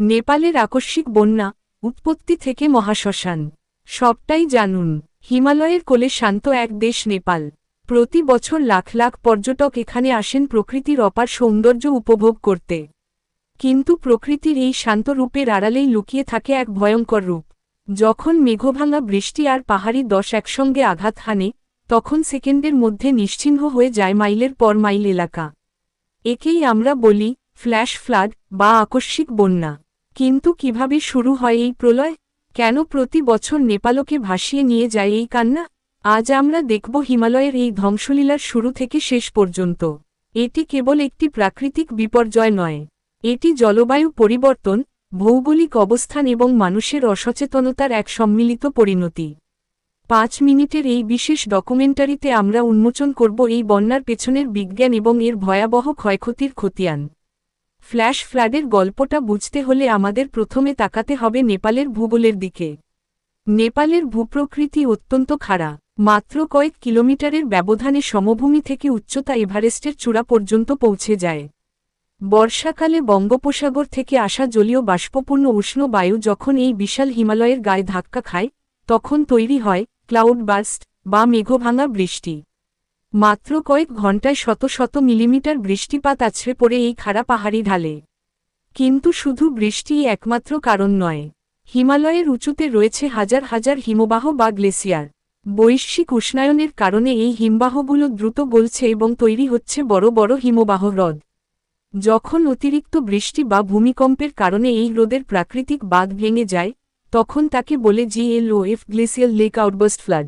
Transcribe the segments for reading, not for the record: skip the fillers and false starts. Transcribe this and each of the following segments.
নেপালের আকস্মিক বন্যা, উৎপত্তি থেকে মহাশ্মশান। সবটাই জানুন। হিমালয়ের কোলে শান্ত এক দেশ নেপাল। প্রতি বছর লাখ লাখ পর্যটক এখানে আসেন প্রকৃতির অপার সৌন্দর্য উপভোগ করতে। কিন্তু প্রকৃতির এই শান্ত রূপের আড়ালেই লুকিয়ে থাকে এক ভয়ঙ্কর রূপ। যখন মেঘভাঙা বৃষ্টি আর পাহাড়ি দশ একসঙ্গে আঘাত হানে, তখন সেকেন্ডের মধ্যে নিশ্চিহ্ন হয়ে যায় মাইলের পর মাইল এলাকা। একেই আমরা বলি ফ্ল্যাশ ফ্লাড বা আকস্মিক বন্যা। কিন্তু কিভাবে শুরু হয় এই প্রলয়? কেন প্রতি বছর নেপালকে ভাসিয়ে নিয়ে যায় এই কান্না? আজ আমরা দেখব হিমালয়ের এই ধ্বংসলীলার শুরু থেকে শেষ পর্যন্ত। এটি কেবল একটি প্রাকৃতিক বিপর্যয় নয়, এটি জলবায়ু পরিবর্তন, ভৌগোলিক অবস্থান এবং মানুষের অসচেতনতার এক সম্মিলিত পরিণতি। 5 মিনিটের এই বিশেষ ডকুমেন্টারিতে আমরা উন্মোচন করব এই বন্যার পেছনের বিজ্ঞান এবং এর ভয়াবহ ক্ষয়ক্ষতির খতিয়ান। ফ্ল্যাশ ফ্লাডের গল্পটা বুঝতে হলে আমাদের প্রথমে তাকাতে হবে নেপালের ভূগোলের দিকে। নেপালের ভূপ্রকৃতি অত্যন্ত খাড়া। মাত্র কয়েক কিলোমিটারের ব্যবধানে সমভূমি থেকে উচ্চতা এভারেস্টের চূড়া পর্যন্ত পৌঁছে যায়। বর্ষাকালে বঙ্গোপসাগর থেকে আসা জলীয় বাষ্পপূর্ণ উষ্ণ বায়ু যখন এই বিশাল হিমালয়ের গায়ে ধাক্কা খায়, তখন তৈরি হয় ক্লাউড বার্স্ট বা মেঘভাঙা বৃষ্টি। মাত্র কয়েক ঘণ্টায় শত শত মিলিমিটার বৃষ্টিপাত আছড়ে পড়ে এই খাড়া পাহাড়ি ঢালে। কিন্তু শুধু বৃষ্টিই একমাত্র কারণ নয়। হিমালয়ের উঁচুতে রয়েছে হাজার হাজার হিমবাহ বা গ্লেসিয়ার। বৈশ্বিক উষ্ণায়নের কারণে এই হিমবাহগুলো দ্রুত গলছে এবং তৈরি হচ্ছে বড় বড় হিমবাহ হ্রদ। যখন অতিরিক্ত বৃষ্টি বা ভূমিকম্পের কারণে এই হ্রদের প্রাকৃতিক বাঁধ ভেঙে যায়, তখন তাকে বলে GLOF glacial lake outburst flood.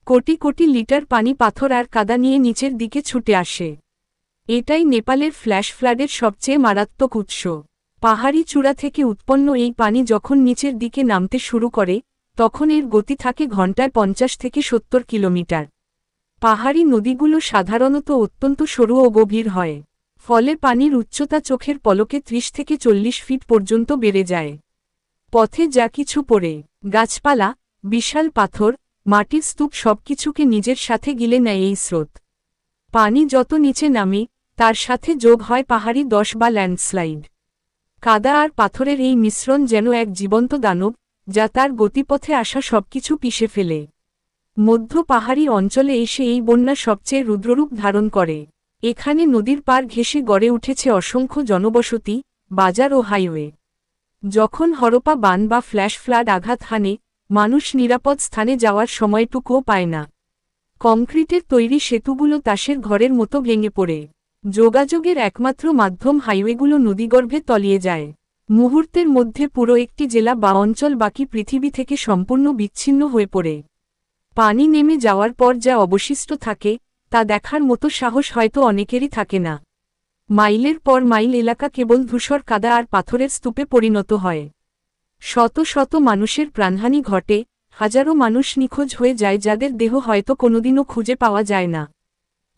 Crore crore litre পানি পাথর আর কাদা নিয়ে নিচের দিকে ছুটে আসে। এটাই নেপালের ফ্ল্যাশ ফ্লাডের সবচেয়ে মারাত্মক উৎস। পাহাড়ি চূড়া থেকে উৎপন্ন এই পানি যখন নিচের দিকে নামতে শুরু করে, তখন এর গতি থাকে ঘন্টায় 50 থেকে 70 কিলোমিটার। পাহাড়ি নদীগুলো সাধারণত অত্যন্ত সরু ও গভীর হয়, ফলে পানির উচ্চতা চোখের পলকে 30 থেকে 40 ফিট পর্যন্ত বেড়ে যায়। পথে যা কিছু পড়ে, গাছপালা, বিশাল পাথর, মাটির স্তূপ সবকিছুকে নিজের সাথে গিলে নেয় এই স্রোত। পানি যত নিচে নামে, তার সাথে যোগ হয় পাহাড়ি দশ বা ল্যান্ডস্লাইড। কাদা আর পাথরের এই মিশ্রণ যেন এক জীবন্ত দানব, যা তার গতিপথে আসা সবকিছু পিষে ফেলে। মধ্য পাহাড়ি অঞ্চলে এসে এই বন্যা সবচেয়ে রুদ্ররূপ ধারণ করে। এখানে নদীর পার ঘেঁষে গড়ে উঠেছে অসংখ্য জনবসতি, বাজার ও হাইওয়ে। যখন হরপা বান বা ফ্ল্যাশ ফ্লাড আঘাত হানে, মানুষ নিরাপদ স্থানে যাওয়ার সময়টুকুও পায় না। কংক্রিটের তৈরি সেতুগুলো তাসের ঘরের মতো ভেঙে পড়ে। যোগাযোগের একমাত্র মাধ্যম হাইওয়েগুলো নদীগর্ভে তলিয়ে যায়। মুহূর্তের মধ্যে পুরো একটি জেলা বা অঞ্চল বাকি পৃথিবী থেকে সম্পূর্ণ বিচ্ছিন্ন হয়ে পড়ে। পানি নেমে যাওয়ার পর যা অবশিষ্ট থাকে, তা দেখার মতো সাহস হয়তো অনেকেরই থাকে না। মাইলের পর মাইল এলাকা কেবল ধূসর কাদা আর পাথরের স্তূপে পরিণত হয়। শত শত মানুষের প্রাণহানি ঘটে, হাজারো মানুষ নিখোঁজ হয়ে যায় যাদের দেহ হয়তো কোনোদিনও খুঁজে পাওয়া যায় না।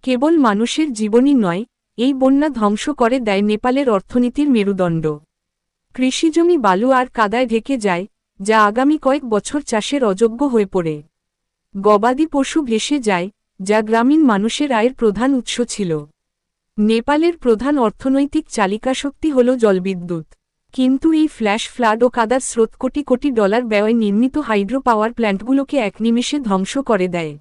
কেবল মানুষের জীবনই নয়, এই বন্যা ধ্বংস করে দেয় নেপালের অর্থনীতির মেরুদণ্ড। কৃষিজমি বালু আর কাদায় ঢেকে যায়, যা আগামী কয়েক বছর চাষের অযোগ্য হয়ে পড়ে। গবাদি পশু ভেসে যায়, যা গ্রামীণ মানুষের আয়ের প্রধান উৎস ছিল। নেপালের প্রধান অর্থনৈতিক চালিকাশক্তি হল জলবিদ্যুৎ। কিন্তু এই ফ্ল্যাশ ফ্লাড ও কাদার স্রোত কোটি কোটি ডলার ব্যয়ে নির্মিত হাইড্রো পাওয়ার প্ল্যান্টগুলোকে এক নিমেষে ধ্বংস করে দেয়।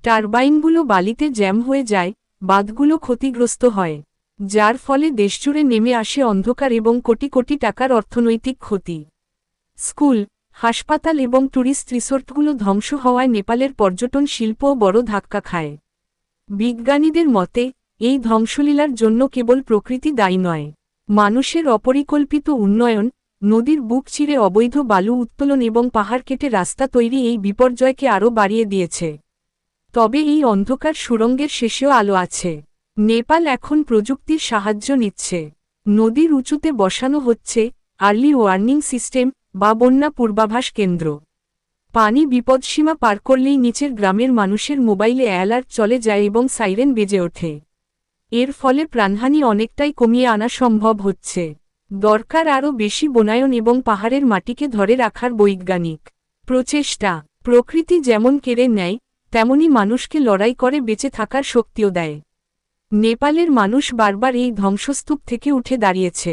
টারবাইনগুলো বালিতে জ্যাম হয়ে যায়, বাঁধগুলো ক্ষতিগ্রস্ত হয়, যার ফলে দেশজুড়ে নেমে আসে অন্ধকার এবং কোটি কোটি টাকার অর্থনৈতিক ক্ষতি। স্কুল, হাসপাতাল এবং ট্যুরিস্ট রিসোর্টগুলো ধ্বংস হওয়ায় নেপালের পর্যটন শিল্পও বড় ধাক্কা খায়। বিজ্ঞানীদের মতে, এই ধ্বংসলীলার জন্য কেবল প্রকৃতি দায়ী নয়, মানুষের অপরিকল্পিত উন্নয়ন, নদীর বুক চিরে অবৈধ বালু উত্তোলন এবং পাহাড় কেটে রাস্তা তৈরি এই বিপর্যয়কে আরও বাড়িয়ে দিয়েছে। তবে এই অন্ধকার সুড়ঙ্গের শেষেও আলো আছে। নেপাল এখন প্রযুক্তির সাহায্য নিচ্ছে। নদীর উঁচুতে বসানো হচ্ছে আর্লি ওয়ার্নিং সিস্টেম বা বন্যা পূর্বাভাস কেন্দ্র। পানি বিপদসীমা পার করলেই নিচের গ্রামের মানুষের মোবাইলে অ্যালার্ট চলে যায় এবং সাইরেন বেজে ওঠে। এর ফলে প্রাণহানি অনেকটাই কমিয়ে আনা সম্ভব হচ্ছে। দরকার আরও বেশি বনায়ন এবং পাহাড়ের মাটিকে ধরে রাখার বৈজ্ঞানিক প্রচেষ্টা। প্রকৃতি যেমন কেড়ে নেয়, তেমনি মানুষকে লড়াই করে বেঁচে থাকার শক্তিও দেয়। নেপালের মানুষ বারবার এই ধ্বংসস্তূপ থেকে উঠে দাঁড়িয়েছে।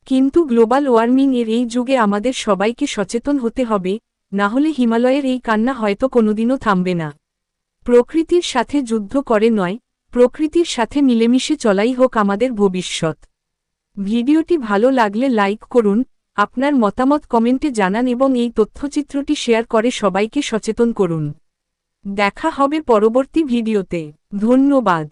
কিন্তু গ্লোবাল ওয়ার্মিং এর এই যুগে আমাদের সবাইকে সচেতন হতে হবে, না হলে হিমালয়ের এই কান্না হয়তো কোনোদিনও থামবে না। প্রকৃতির সাথে যুদ্ধ করে নয়, প্রকৃতির সাথে মিলেমিশে চলাই হোক আমাদের ভবিষ্যৎ। ভিডিওটি ভালো লাগলে লাইক করুন, আপনার মতামত কমেন্টে জানান এবং এই তথ্যচিত্রটি শেয়ার করে সবাইকে সচেতন করুন। দেখা হবে পরবর্তী ভিডিওতে। ধন্যবাদ।